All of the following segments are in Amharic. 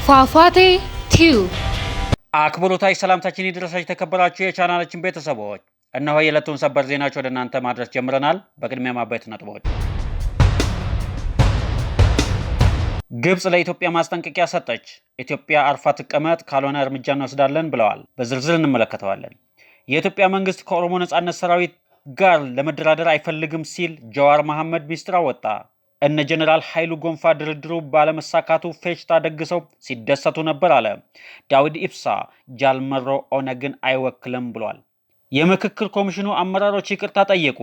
ፏፏቴ ቲዩብ አክብሮታዊ ሰላምታችን ይድረሳችሁ የተከበራችሁ የቻናላችን ቤተሰቦች፣ እነሆ የዕለቱን ሰበር ዜናዎች ወደ እናንተ ማድረስ ጀምረናል። በቅድሚያ ማባይት ነጥቦች። ግብጽ ለኢትዮጵያ ማስጠንቀቂያ ሰጠች። ኢትዮጵያ አርፋ ትቀመጥ፣ ካልሆነ እርምጃ እንወስዳለን ብለዋል። በዝርዝር እንመለከተዋለን። የኢትዮጵያ መንግስት ከኦሮሞ ነጻነት ሰራዊት ጋር ለመደራደር አይፈልግም ሲል ጀዋር መሐመድ ሚስጥር አወጣ። እነ ጀነራል ኃይሉ ጎንፋ ድርድሩ ባለመሳካቱ ፌሽታ ደግሰው ሲደሰቱ ነበር አለ። ዳውድ ኢብሳ ጃልመሮ ኦነግን አይወክልም ብሏል። የምክክር ኮሚሽኑ አመራሮች ይቅርታ ጠየቁ።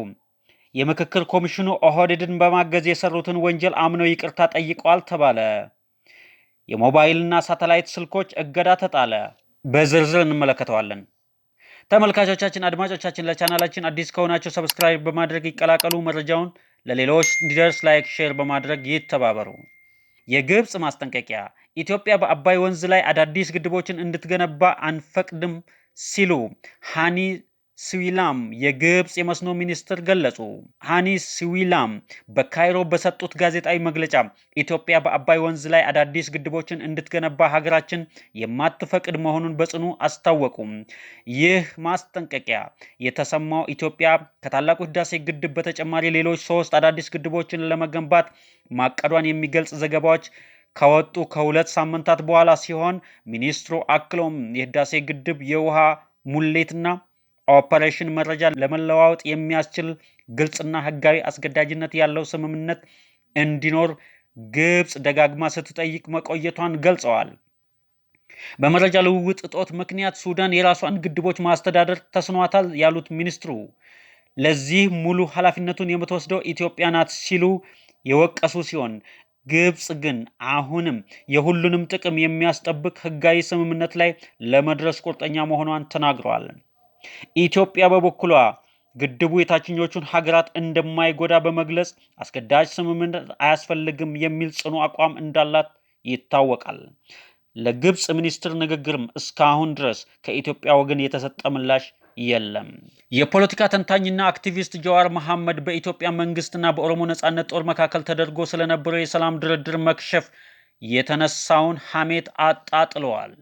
የምክክር ኮሚሽኑ ኦህዴድን በማገዝ የሰሩትን ወንጀል አምነው ይቅርታ ጠይቀዋል ተባለ። የሞባይልና ሳተላይት ስልኮች እገዳ ተጣለ። በዝርዝር እንመለከተዋለን። ተመልካቾቻችን፣ አድማጮቻችን ለቻናላችን አዲስ ከሆናችሁ ሰብስክራይብ በማድረግ ይቀላቀሉ። መረጃውን ለሌሎች እንዲደርስ ላይክ፣ ሼር በማድረግ ይተባበሩ። የግብጽ ማስጠንቀቂያ፣ ኢትዮጵያ በአባይ ወንዝ ላይ አዳዲስ ግድቦችን እንድትገነባ አንፈቅድም ሲሉ ሃኒ ስዊላም የግብጽ የመስኖ ሚኒስትር ገለጹ። ሃኒ ስዊላም በካይሮ በሰጡት ጋዜጣዊ መግለጫ ኢትዮጵያ በአባይ ወንዝ ላይ አዳዲስ ግድቦችን እንድትገነባ ሀገራችን የማትፈቅድ መሆኑን በጽኑ አስታወቁም። ይህ ማስጠንቀቂያ የተሰማው ኢትዮጵያ ከታላቁ ህዳሴ ግድብ በተጨማሪ ሌሎች 3 አዳዲስ ግድቦችን ለመገንባት ማቀዷን የሚገልጽ ዘገባዎች ከወጡ ከ2 ሳምንታት በኋላ ሲሆን ሚኒስትሩ አክሎም የህዳሴ ግድብ የውሃ ሙሌትና ኦፐሬሽን መረጃ ለመለዋወጥ የሚያስችል ግልጽና ህጋዊ አስገዳጅነት ያለው ስምምነት እንዲኖር ግብጽ ደጋግማ ስትጠይቅ መቆየቷን ገልጸዋል። በመረጃ ልውውጥ እጦት ምክንያት ሱዳን የራሷን ግድቦች ማስተዳደር ተስኗታል ያሉት ሚኒስትሩ ለዚህ ሙሉ ኃላፊነቱን የምትወስደው ኢትዮጵያ ናት ሲሉ የወቀሱ ሲሆን ግብጽ ግን አሁንም የሁሉንም ጥቅም የሚያስጠብቅ ህጋዊ ስምምነት ላይ ለመድረስ ቁርጠኛ መሆኗን ተናግረዋል። ኢትዮጵያ በበኩሏ ግድቡ የታችኞቹን ሀገራት እንደማይጎዳ በመግለጽ አስገዳጅ ስምምነት አያስፈልግም የሚል ጽኑ አቋም እንዳላት ይታወቃል። ለግብጽ ሚኒስትር ንግግርም እስካሁን ድረስ ከኢትዮጵያ ወገን የተሰጠ ምላሽ የለም። የፖለቲካ ተንታኝና አክቲቪስት ጀዋር መሐመድ በኢትዮጵያ መንግስትና በኦሮሞ ነጻነት ጦር መካከል ተደርጎ ስለነበረው የሰላም ድርድር መክሸፍ የተነሳውን ሐሜት አጣጥለዋል።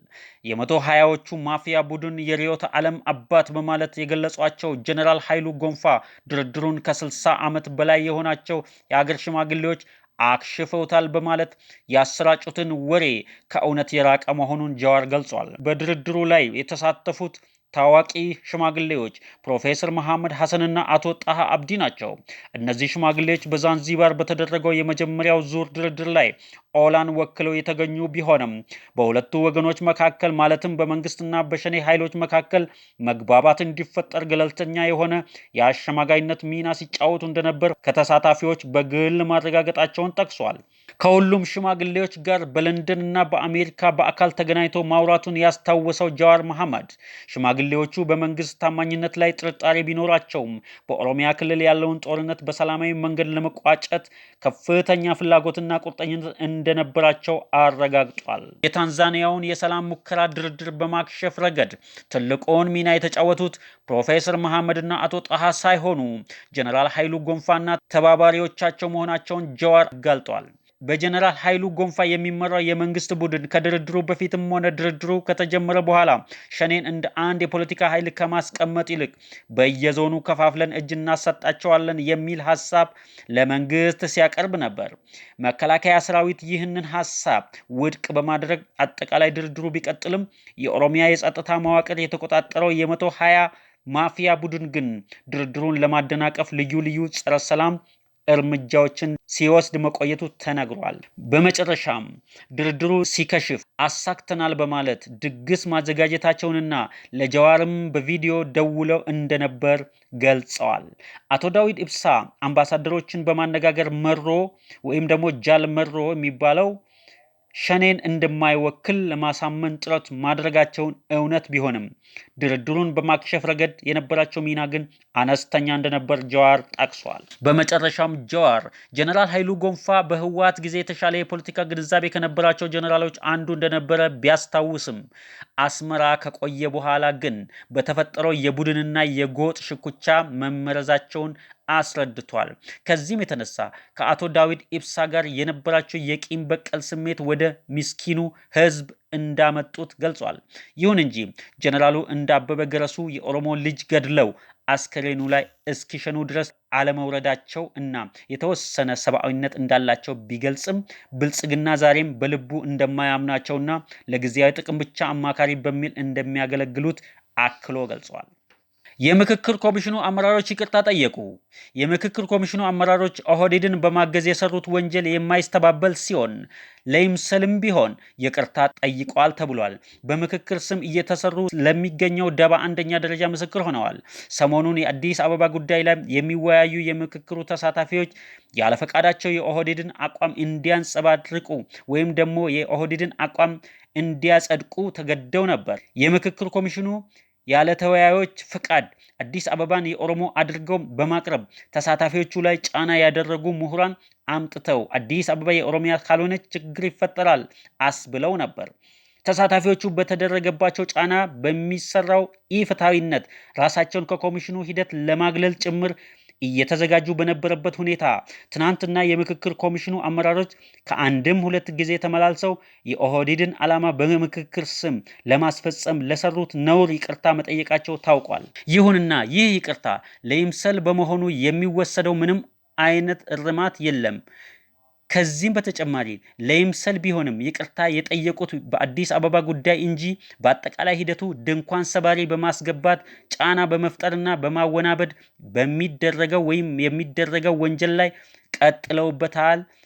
የ120ዎቹ ማፊያ ቡድን የርዕዮተ ዓለም አባት በማለት የገለጿቸው ጀነራል ኃይሉ ጎንፋ ድርድሩን ከ60 ዓመት በላይ የሆናቸው የአገር ሽማግሌዎች አክሽፈውታል በማለት ያሰራጩትን ወሬ ከእውነት የራቀ መሆኑን ጀዋር ገልጿል። በድርድሩ ላይ የተሳተፉት ታዋቂ ሽማግሌዎች ፕሮፌሰር መሐመድ ሐሰንና አቶ ጣሃ አብዲ ናቸው። እነዚህ ሽማግሌዎች በዛንዚባር በተደረገው የመጀመሪያው ዙር ድርድር ላይ ኦላን ወክለው የተገኙ ቢሆንም በሁለቱ ወገኖች መካከል ማለትም በመንግስትና በሸኔ ኃይሎች መካከል መግባባት እንዲፈጠር ገለልተኛ የሆነ የአሸማጋይነት ሚና ሲጫወቱ እንደነበር ከተሳታፊዎች በግል ማረጋገጣቸውን ጠቅሷል። ከሁሉም ሽማግሌዎች ጋር በለንደን እና በአሜሪካ በአካል ተገናኝቶ ማውራቱን ያስታወሰው ጀዋር መሐመድ ሽማግሌዎቹ በመንግስት ታማኝነት ላይ ጥርጣሬ ቢኖራቸውም በኦሮሚያ ክልል ያለውን ጦርነት በሰላማዊ መንገድ ለመቋጨት ከፍተኛ ፍላጎትና ቁርጠኝነት እንደነበራቸው አረጋግጧል። የታንዛኒያውን የሰላም ሙከራ ድርድር በማክሸፍ ረገድ ትልቁን ሚና የተጫወቱት ፕሮፌሰር መሐመድና አቶ ጣሃ ሳይሆኑ ጀነራል ኃይሉ ጎንፋና ተባባሪዎቻቸው መሆናቸውን ጀዋር ገልጧል። በጀነራል ኃይሉ ጎንፋ የሚመራው የመንግስት ቡድን ከድርድሩ በፊትም ሆነ ድርድሩ ከተጀመረ በኋላ ሸኔን እንደ አንድ የፖለቲካ ኃይል ከማስቀመጥ ይልቅ በየዞኑ ከፋፍለን እጅ እናሰጣቸዋለን የሚል ሀሳብ ለመንግስት ሲያቀርብ ነበር። መከላከያ ሰራዊት ይህንን ሀሳብ ውድቅ በማድረግ አጠቃላይ ድርድሩ ቢቀጥልም የኦሮሚያ የጸጥታ መዋቅር የተቆጣጠረው የ120 ማፊያ ቡድን ግን ድርድሩን ለማደናቀፍ ልዩ ልዩ ጸረ ሰላም እርምጃዎችን ሲወስድ መቆየቱ ተነግሯል። በመጨረሻም ድርድሩ ሲከሽፍ አሳክተናል በማለት ድግስ ማዘጋጀታቸውንና ለጀዋርም በቪዲዮ ደውለው እንደነበር ገልጸዋል። አቶ ዳዊት ኢብሳ አምባሳደሮችን በማነጋገር መሮ ወይም ደግሞ ጃል መሮ የሚባለው ሸኔን እንደማይወክል ለማሳመን ጥረት ማድረጋቸውን እውነት ቢሆንም ድርድሩን በማክሸፍ ረገድ የነበራቸው ሚና ግን አነስተኛ እንደነበር ጀዋር ጠቅሷል። በመጨረሻም ጀዋር ጀነራል ኃይሉ ጎንፋ በህወሓት ጊዜ የተሻለ የፖለቲካ ግንዛቤ ከነበራቸው ጀነራሎች አንዱ እንደነበረ ቢያስታውስም አስመራ ከቆየ በኋላ ግን በተፈጠረው የቡድንና የጎጥ ሽኩቻ መመረዛቸውን አስረድቷል። ከዚህም የተነሳ ከአቶ ዳዊት ኢብሳ ጋር የነበራቸው የቂም በቀል ስሜት ወደ ምስኪኑ ህዝብ እንዳመጡት ገልጿል። ይሁን እንጂ ጀነራሉ እንደ አበበ ገረሱ የኦሮሞ ልጅ ገድለው አስከሬኑ ላይ እስኪሸኑ ድረስ አለመውረዳቸው እና የተወሰነ ሰብአዊነት እንዳላቸው ቢገልጽም ብልጽግና ዛሬም በልቡ እንደማያምናቸውና ለጊዜያዊ ጥቅም ብቻ አማካሪ በሚል እንደሚያገለግሉት አክሎ ገልጿል። የምክክር ኮሚሽኑ አመራሮች ይቅርታ ጠየቁ። የምክክር ኮሚሽኑ አመራሮች ኦህዴድን በማገዝ የሰሩት ወንጀል የማይስተባበል ሲሆን ለይምሰልም ቢሆን ይቅርታ ጠይቋል ተብሏል። በምክክር ስም እየተሰሩ ለሚገኘው ደባ አንደኛ ደረጃ ምስክር ሆነዋል። ሰሞኑን የአዲስ አበባ ጉዳይ ላይ የሚወያዩ የምክክሩ ተሳታፊዎች ያለፈቃዳቸው የኦህዴድን አቋም እንዲያንጸባርቁ ወይም ደግሞ የኦህዴድን አቋም እንዲያጸድቁ ተገደው ነበር። የምክክር ኮሚሽኑ ያለ ተወያዮች ፍቃድ አዲስ አበባን የኦሮሞ አድርገው በማቅረብ ተሳታፊዎቹ ላይ ጫና ያደረጉ ምሁራን አምጥተው አዲስ አበባ የኦሮሚያ ካልሆነች ችግር ይፈጠራል አስብለው ነበር። ተሳታፊዎቹ በተደረገባቸው ጫና በሚሰራው ኢፍትሐዊነት ራሳቸውን ከኮሚሽኑ ሂደት ለማግለል ጭምር እየተዘጋጁ በነበረበት ሁኔታ ትናንትና የምክክር ኮሚሽኑ አመራሮች ከአንድም ሁለት ጊዜ ተመላልሰው የኦህዴድን ዓላማ በምክክር ስም ለማስፈጸም ለሰሩት ነውር ይቅርታ መጠየቃቸው ታውቋል። ይሁንና ይህ ይቅርታ ለይምሰል በመሆኑ የሚወሰደው ምንም አይነት እርማት የለም። ከዚህም በተጨማሪ ለይምሰል ቢሆንም ይቅርታ የጠየቁት በአዲስ አበባ ጉዳይ እንጂ በአጠቃላይ ሂደቱ ድንኳን ሰባሪ በማስገባት ጫና በመፍጠርና በማወናበድ በሚደረገው ወይም የሚደረገው ወንጀል ላይ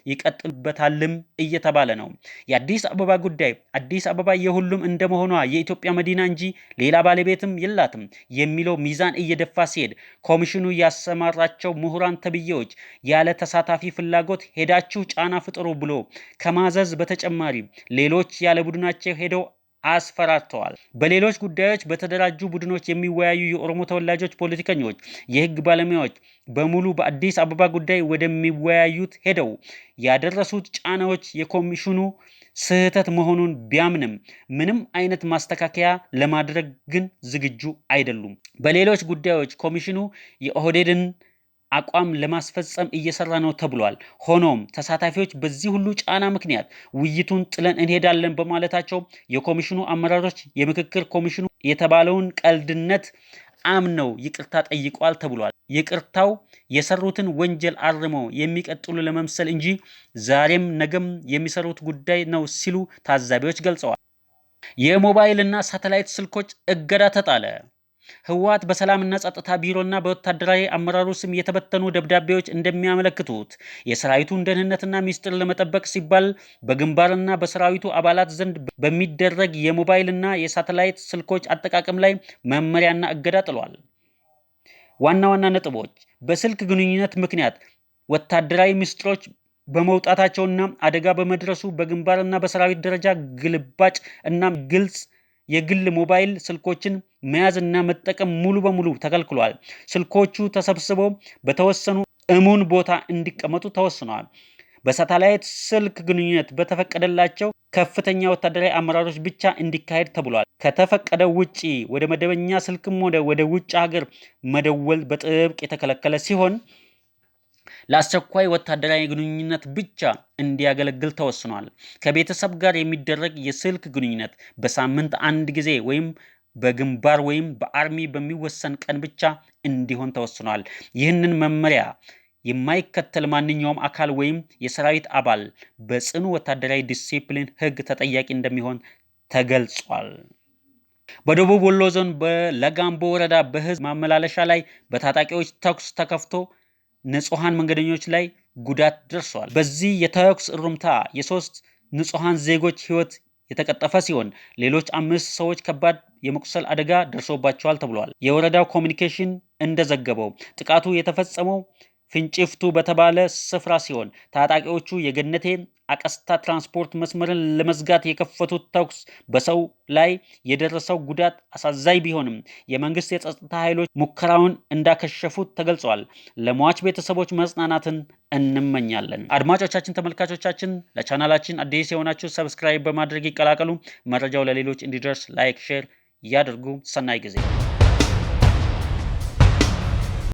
ይቀጥሉበታልም እየተባለ ነው። የአዲስ አበባ ጉዳይ አዲስ አበባ የሁሉም እንደመሆኗ የኢትዮጵያ መዲና እንጂ ሌላ ባለቤትም የላትም የሚለው ሚዛን እየደፋ ሲሄድ ኮሚሽኑ ያሰማራቸው ምሁራን ተብዬዎች ያለ ተሳታፊ ፍላጎት ሄዳችሁ ጫና ፍጠሩ ብሎ ከማዘዝ በተጨማሪ ሌሎች ያለ ቡድናቸው ሄደው አስፈራርተዋል። በሌሎች ጉዳዮች በተደራጁ ቡድኖች የሚወያዩ የኦሮሞ ተወላጆች፣ ፖለቲከኞች፣ የህግ ባለሙያዎች በሙሉ በአዲስ አበባ ጉዳይ ወደሚወያዩት ሄደው ያደረሱት ጫናዎች የኮሚሽኑ ስህተት መሆኑን ቢያምንም ምንም አይነት ማስተካከያ ለማድረግ ግን ዝግጁ አይደሉም። በሌሎች ጉዳዮች ኮሚሽኑ የኦህዴድን አቋም ለማስፈጸም እየሰራ ነው ተብሏል። ሆኖም ተሳታፊዎች በዚህ ሁሉ ጫና ምክንያት ውይይቱን ጥለን እንሄዳለን በማለታቸው የኮሚሽኑ አመራሮች የምክክር ኮሚሽኑ የተባለውን ቀልድነት አምነው ይቅርታ ጠይቋል ተብሏል። ይቅርታው የሰሩትን ወንጀል አርመው የሚቀጥሉ ለመምሰል እንጂ ዛሬም ነገም የሚሰሩት ጉዳይ ነው ሲሉ ታዛቢዎች ገልጸዋል። የሞባይልና ሳተላይት ስልኮች እገዳ ተጣለ። ህወሓት በሰላምና ጸጥታ ቢሮና በወታደራዊ አመራሩ ስም የተበተኑ ደብዳቤዎች እንደሚያመለክቱት የሰራዊቱን ደህንነትና ሚስጥር ለመጠበቅ ሲባል በግንባርና በሰራዊቱ አባላት ዘንድ በሚደረግ የሞባይልና የሳተላይት ስልኮች አጠቃቀም ላይ መመሪያና እገዳ ጥሏል። ዋና ዋና ነጥቦች በስልክ ግንኙነት ምክንያት ወታደራዊ ሚስጥሮች በመውጣታቸውና አደጋ በመድረሱ በግንባርና በሰራዊት ደረጃ ግልባጭ እና ግልጽ የግል ሞባይል ስልኮችን መያዝና መጠቀም ሙሉ በሙሉ ተከልክሏል። ስልኮቹ ተሰብስበው በተወሰኑ እሙን ቦታ እንዲቀመጡ ተወስኗል። በሳተላይት ስልክ ግንኙነት በተፈቀደላቸው ከፍተኛ ወታደራዊ አመራሮች ብቻ እንዲካሄድ ተብሏል። ከተፈቀደው ውጪ ወደ መደበኛ ስልክም ወደ ውጭ ሀገር መደወል በጥብቅ የተከለከለ ሲሆን ለአስቸኳይ ወታደራዊ ግንኙነት ብቻ እንዲያገለግል ተወስኗል። ከቤተሰብ ጋር የሚደረግ የስልክ ግንኙነት በሳምንት አንድ ጊዜ ወይም በግንባር ወይም በአርሚ በሚወሰን ቀን ብቻ እንዲሆን ተወስኗል። ይህንን መመሪያ የማይከተል ማንኛውም አካል ወይም የሰራዊት አባል በጽኑ ወታደራዊ ዲሲፕሊን ሕግ ተጠያቂ እንደሚሆን ተገልጿል። በደቡብ ወሎ ዞን በለጋምቦ ወረዳ በህዝብ ማመላለሻ ላይ በታጣቂዎች ተኩስ ተከፍቶ ንጹሃን መንገደኞች ላይ ጉዳት ደርሷል። በዚህ የተኩስ እሩምታ የሶስት ንጹሃን ዜጎች ህይወት የተቀጠፈ ሲሆን ሌሎች 5 ሰዎች ከባድ የመቁሰል አደጋ ደርሶባቸዋል ተብሏል። የወረዳው ኮሚኒኬሽን እንደዘገበው ጥቃቱ የተፈጸመው ፍንጭፍቱ በተባለ ስፍራ ሲሆን ታጣቂዎቹ የገነቴ አቀስታ ትራንስፖርት መስመርን ለመዝጋት የከፈቱት ተኩስ በሰው ላይ የደረሰው ጉዳት አሳዛኝ ቢሆንም የመንግስት የጸጥታ ኃይሎች ሙከራውን እንዳከሸፉት ተገልጿል። ለሟች ቤተሰቦች መጽናናትን እንመኛለን። አድማጮቻችን፣ ተመልካቾቻችን ለቻናላችን አዲስ የሆናችሁ ሰብስክራይብ በማድረግ ይቀላቀሉ። መረጃው ለሌሎች እንዲደርስ ላይክ፣ ሼር ያድርጉ። ሰናይ ጊዜ